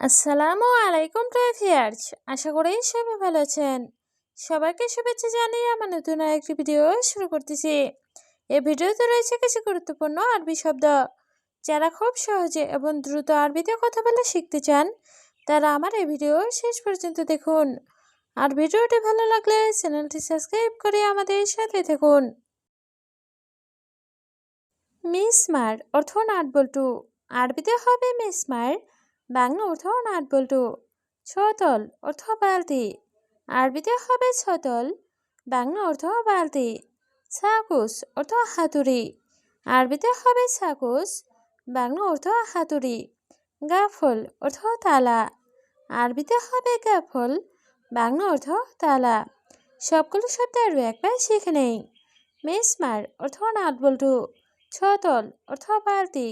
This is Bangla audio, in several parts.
আসসালামু আলাইকুম ভিউয়ার্স, আশা করি সবাই ভালো আছেন। সবাইকে শুভেচ্ছা জানিয়ে আমার নতুন একটি ভিডিও শুরু করতেছি। এই ভিডিওতে রয়েছে কিছু গুরুত্বপূর্ণ আরবি শব্দ। যারা খুব সহজে এবং দ্রুত আরবিতে কথা বলে শিখতে চান, তারা আমার এই ভিডিও শেষ পর্যন্ত দেখুন। আর ভিডিওটি ভালো লাগলে চ্যানেলটি সাবস্ক্রাইব করে আমাদের সাথে থাকুন। মিসমার অর্থ নাট বল্টু। আরবিতে হবে মিসমার, বাংলা অর্থ নাট বল্টু। ছতল অর্থ বালতি। আরবিতে হবে ছতল, বাংলা অর্থ বালতি। ছাকুস অর্থ হাতুড়ি। আরবিতে হবে ছাকুস, বাংলা অর্থ হাতুড়ি। গাফল অর্থ তালা। আরবিতে হবে গাফল, বাংলা অর্থ তালা। সবগুলো শব্দ আরও একবার শিখে নেই। মিসমার অর্থ নাট বল্টু, ছতল অর্থ বালতি,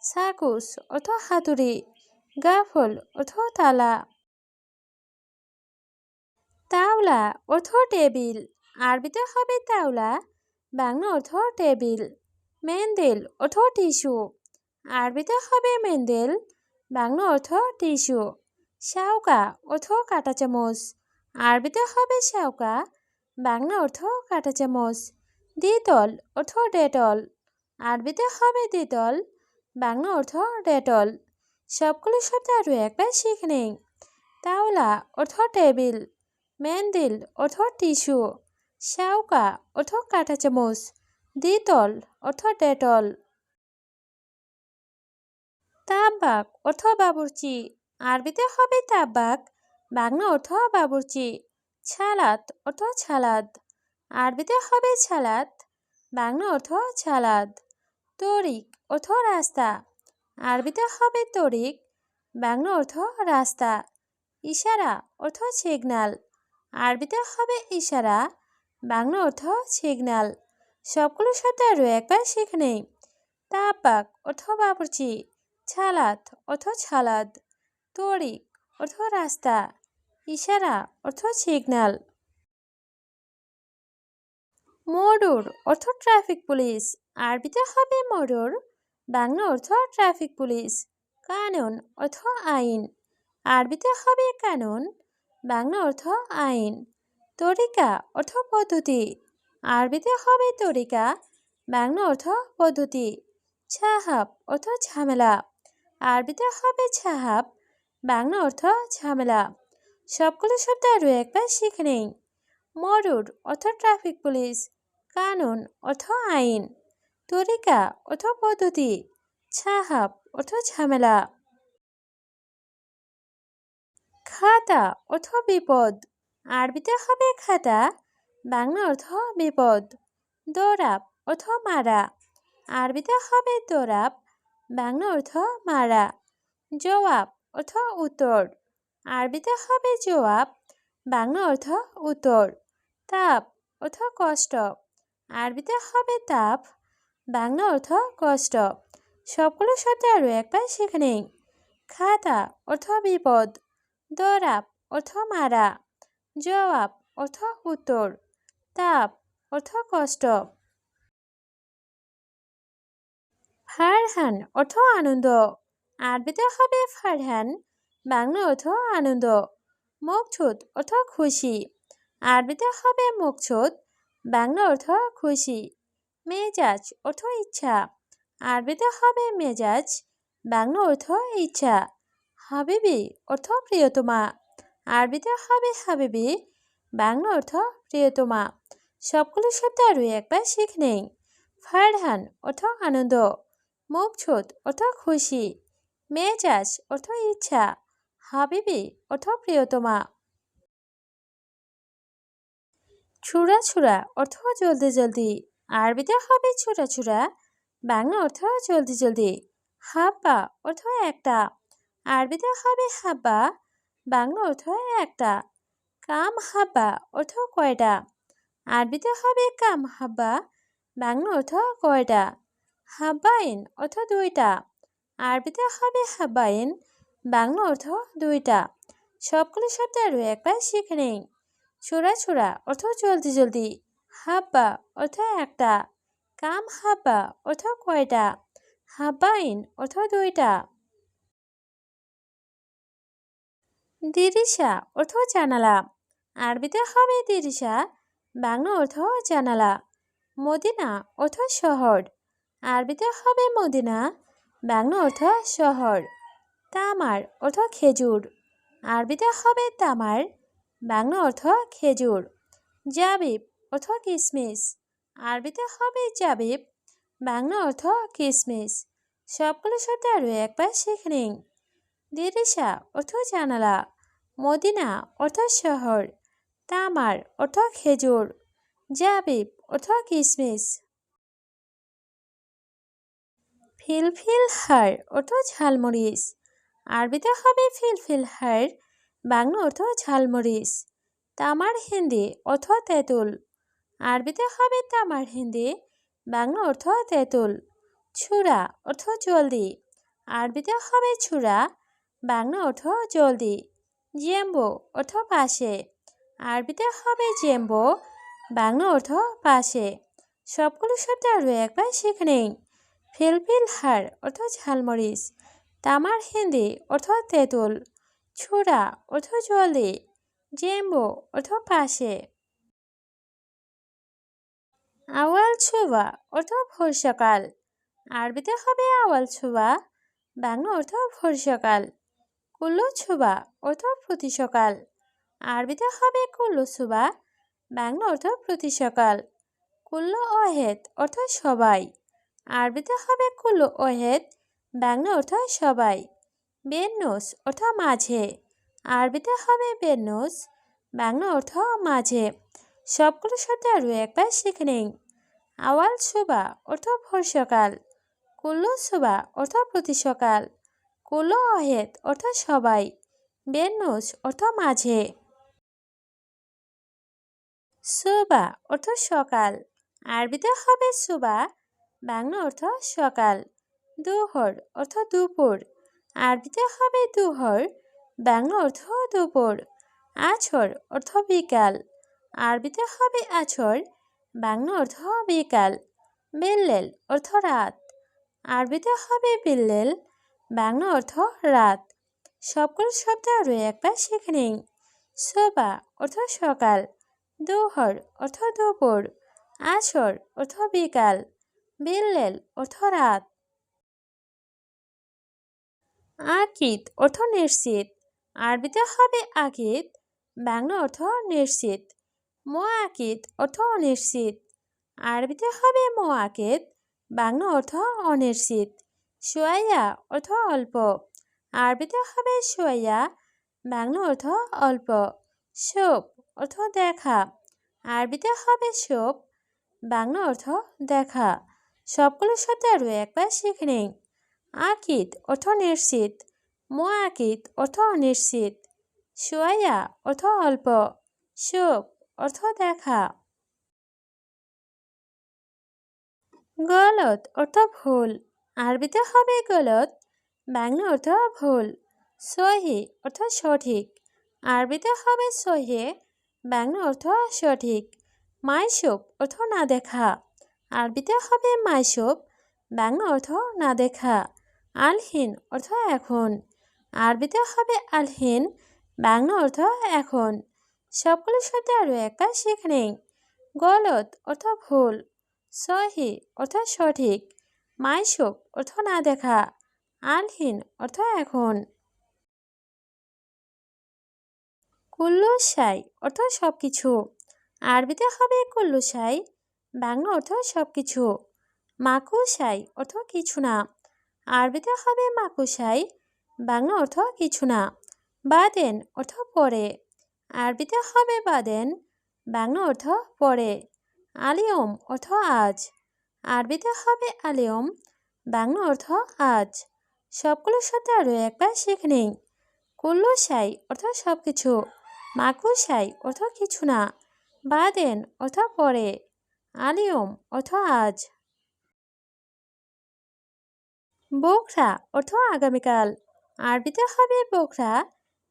ছাকুস অর্থ হাতুড়ি, গাফল অর্থ তালা। তাওলা অর্থ টেবিল। আরবিতে হবে তাওলা, বাংলা অর্থ টেবিল। মেন্দেল অর্থ টিস্যু। আরবিতে হবে মেন্দেল, বাংলা অর্থ টিস্যু। শাউকা অর্থ কাঁটা চামচ। আরবিতে হবে শাউকা, বাংলা অর্থ কাঁটা চামচ। দ্বিতল অর্থ ডেটল। আরবিতে হবে দ্বিতল, বাংলা অর্থ ডেটল। সবগুলো শব্দ আরও একবার শিখে নেই। তাওলা অর্থ টেবিল, মেন্দিল অর্থ টিস্যু, শাউকা অর্থ কাঁটা চামচ, দ্বিতল অর্থ ডেটল। তাবাক অর্থ বাবুর্চি। আরবিতে হবে তাবাক, বাংলা অর্থ বাবুর্চি। ছালাত অর্থ ছালাদ। আরবিতে হবে ছালাত, বাংলা অর্থ ছালাদ। তরিক অর্থ রাস্তা। আরবিতে হবে তরিক, বাংলা অর্থ রাস্তা। ইশারা অর্থ সিগনাল। আরবিতে হবে ইশারা, বাংলা অর্থ সিগনাল। সবগুলো শব্দ আরও একবার শিখে নেই। তাবাক অর্থ বাবুর্চি, ছালাত অর্থ ছালাদ, তরিক অর্থ রাস্তা, ইশারা অর্থ সিগনাল। মরুর অর্থ ট্রাফিক পুলিশ। আরবিতে হবে মরুর, বাংলা অর্থ ট্রাফিক পুলিশ। কানুন অর্থ আইন। আরবিতে হবে কানুন, বাংলা অর্থ আইন। তরিকা অর্থ পদ্ধতি। আরবিতে হবে তরিকা, বাংলা অর্থ পদ্ধতি। ছাহাব অর্থ ঝামেলা। আরবিতে হবে ছাহাব, বাংলা অর্থ ঝামেলা। সবগুলো শব্দ আরও একবার শিখে নেই। মরুর অর্থ ট্রাফিক পুলিশ, কানুন অর্থ আইন, তরিকা অর্থ পদ্ধতি, ছাহাব অর্থ ঝামেলা। খাতা অর্থ বিপদ। আরবিতে হবে খাতা, বাংলা অর্থ বিপদ। দোরাব অর্থ মারা। আরবিতে হবে দোরাব, বাংলা অর্থ মারা। জবাব অর্থ উত্তর। আরবিতে হবে জবাব, বাংলা অর্থ উত্তর। তাপ অর্থ কষ্ট। আরবিতে হবে তাপ, বাংলা অর্থ কষ্ট। সবগুলো শব্দ আরও একবার শিখে নেই। খাতা অর্থ বিপদ, দরাব অর্থ মারা, জবাব অর্থ উত্তর, তাপ অর্থ কষ্ট। ফারহান অর্থ আনন্দ। আরবিতে হবে ফারহান, বাংলা অর্থ আনন্দ। মকছুদ অর্থ খুশি। আরবিতে হবে মকছুদ, বাংলা অর্থ খুশি। মেজাজ অর্থ ইচ্ছা। আরবিতে হবে মেজাজ, বাংলা অর্থ ইচ্ছা। হাবিবি অর্থ প্রিয়তমা। আরবিতে হবে হাবিবি, বাংলা অর্থ প্রিয়তমা। সবগুলো শব্দ আরও একবার শিখে নেই। ফারহান অর্থ আনন্দ, মকছুদ অর্থ খুশি, মেজাজ অর্থ ইচ্ছা, হাবিবি অর্থ প্রিয়তমা। ছুরা ছুরা অর্থ জলদি জলদি। আরবিতে হবে ছুরা ছুরা, বাংলা অর্থ জলদি জলদি। হাব্বা অর্থ একটা। আরবিতে হবে হাব্বা, বাংলা অর্থ একটা। কাম হাব্বা অর্থ কয়টা। আরবিতে হবে কাম হাব্বা, বাংলা অর্থ কয়টা। হাব্বাইন অর্থ দুইটা। আরবিতে হবে হাব্বাইন, বাংলা অর্থ দুইটা। সবগুলো শব্দ আরও একবার শিখে নেই। ছোড়া ছোড়া অর্থ জলদি জলদি, হাব্বা অর্থ একটা, কাম হাব্বা অর্থ কয়টা, হাব্বাইন অর্থ দুইটা। দিরিশা অর্থ জানালা। আরবিতে হবে দিরিশা, বাংলা অর্থ জানালা। মদিনা অর্থ শহর। আরবিতে হবে মদিনা, বাংলা অর্থ শহর। তামার অর্থ খেজুর। আরবিতে হবে তামার, বাংলা অর্থ খেজুর। জাবিব অর্থ কিশমিশ। আরবিতে হবে জাবিব, বাংলা অর্থ কিশমিশ। সবগুলো শব্দ আরও একবার শিখে নিন। দিরিশা অর্থ জানালা, মদিনা অর্থ শহর, তামার অর্থ খেজুর, জাবিব অর্থ কিশমিশ। ফিলফিল হার অর্থ ঝালমরিচ। আরবিতে হবে ফিলফিল হার, বাংলা অর্থ ঝালমরিচ। তামার হিন্দি অর্থ তেঁতুল। আরবিতে হবে তামার হিন্দি, বাংলা অর্থ তেঁতুল। ছুরা অর্থ জলদি। আরবিতে হবে ছুরা, বাংলা অর্থ জলদি। জেম্বো অর্থ পাশে। আরবিতে হবে জেম্বো, বাংলা অর্থ পাশে। সবগুলো শব্দ আরও একবার শিখে নিন। ফিলফিল হার অর্থ ঝালমরিচ, তামার হিন্দি অর্থ তেঁতুল, ছুরা অর্থ জলদি, জেম্বো অর্থ পাশে। আওয়াল ছোবা অর্থ ভোর সকাল। আরবিতে হবে আওয়াল ছোবা, বাংলা অর্থ ভোর সকাল। কুল্লু ছোবা অর্থ প্রতি সকাল। আরবিতে হবে কুল্লু ছোবা, বাংলা অর্থ প্রতি সকাল। কুল্লু ওয়াহেদ অর্থ সবাই। আরবিতে হবে কুল্লু ওয়াহেদ, বাংলা অর্থ সবাই। বেন্নুস অর্থ মাঝে। আরবিতে হবে বেন্নুস, বাংলা অর্থ মাঝে। সবগুলো শব্দ আরও একবার শিখে নিন। আওয়াল ছোবা অর্থ ভোর সকাল। কুল্লু ছোবা অর্থ প্রতি সকাল। কুল্লু ওয়াহেদ অর্থ সবাই। বেন্নুস অর্থ মাঝে। সুবা অর্থ সকাল। আরবিতে হবে সুবা, বাংলা অর্থ সকাল। দুহর অর্থ দুপুর। আরবিতে হবে দুহর, বাংলা অর্থ দুপুর। আছর অর্থ বিকাল। আরবিতে হবে আছর, বাংলা অর্থ বিকাল। বিল্লেল অর্থ রাত। আরবিতে হবে বিল্লেল, বাংলা অর্থ রাত। সবগুলো শব্দ আরও একবার শিখে নিন। সোবা অর্থ সকাল, দুহর অর্থ দুপুর, আছর অর্থ বিকাল, বিল্লেল অর্থ রাত। আকিদ অর্থ নিশ্চিত। আরবিতে হবে আকিদ, বাংলা অর্থ নিশ্চিত। মোয়াকিদ অর্থ অনিশ্চিত। আরবিতে হবে মোয়াকিদ, বাংলা অর্থ অনিশ্চিত। সোয়াইয়া অর্থ অল্প। আরবিতে হবে সোয়াইয়া, বাংলা অর্থ অল্প। শোপ অর্থ দেখা। আরবিতে হবে শোপ, বাংলা অর্থ দেখা। সবগুলো শব্দ আরও একবার শিখে নিন। আকিদ অর্থ নিশ্চিত, মোয়াকিদ অর্থ অনিশ্চিত, সোয়াইয়া অর্থ অল্প, শোপ অর্থ দেখা। গলত অর্থ ভুল। আরবিতে হবে গলত, বাংলা অর্থ ভুল। সহি অর্থ সঠিক। আরবিতে হবে সহি, বাংলা অর্থ সঠিক। মাইসুপ অর্থ না দেখা। আরবিতে হবে মাইসুপ, বাংলা অর্থ না দেখা। আলহিন অর্থ এখন। আরবিতে হবে আলহিন, বাংলা অর্থ এখন। সবগুলো শব্দ আরও একবার শিখে নিন। গলত অর্থ ভুল, সহি অর্থ সঠিক, মাইসুপ অর্থ না দেখা, আলহিন অর্থ এখন। কুল্লু শাই অর্থ সব কিছু। আরবিতে হবে কুল্লু শাই, বাংলা অর্থ সব কিছু। মাকুশাই অর্থ কিছু না। আরবিতে হবে মাকুশাই, বাংলা অর্থ কিছু না। বাদেন অর্থ পরে। আরবিতে হবে বাদেন, বাংলা অর্থ পরে। আলিয়ম অর্থ আজ। আরবিতে হবে আলিয়ম, বাংলা অর্থ আজ। সবগুলো শব্দ আরও একবার শিখে নিন। কুল্লু শাই অর্থ সব কিছু, মাকুশাই অর্থ কিছু না, বাদেন অর্থ পরে, আলিয়ম অর্থ আজ। বোকরা অর্থ আগামীকাল। আরবিতে হবে বোকরা,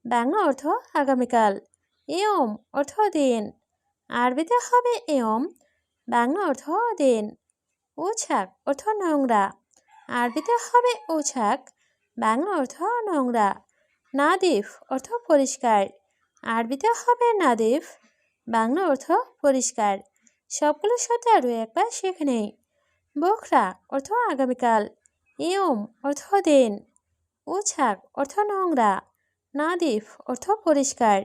বাংলা অর্থ আগামীকাল। এয়ম অর্থ দিন। আরবিতে হবে এয়ম, বাংলা অর্থ দিন। উছাক অর্থ নোংরা। আরবিতে হবে উছাক, বাংলা অর্থ নোংরা। নাদিফ অর্থ পরিষ্কার, আরবিতে হবে নাদিফ, বাংলা অর্থ পরিষ্কার। সবগুলো শব্দ আরও একবার শিখে নেই। বখরা অর্থ আগামীকাল, ইয়ম অর্থ দিন, উছাক অর্থ নোংরা, নাদিফ অর্থ পরিষ্কার।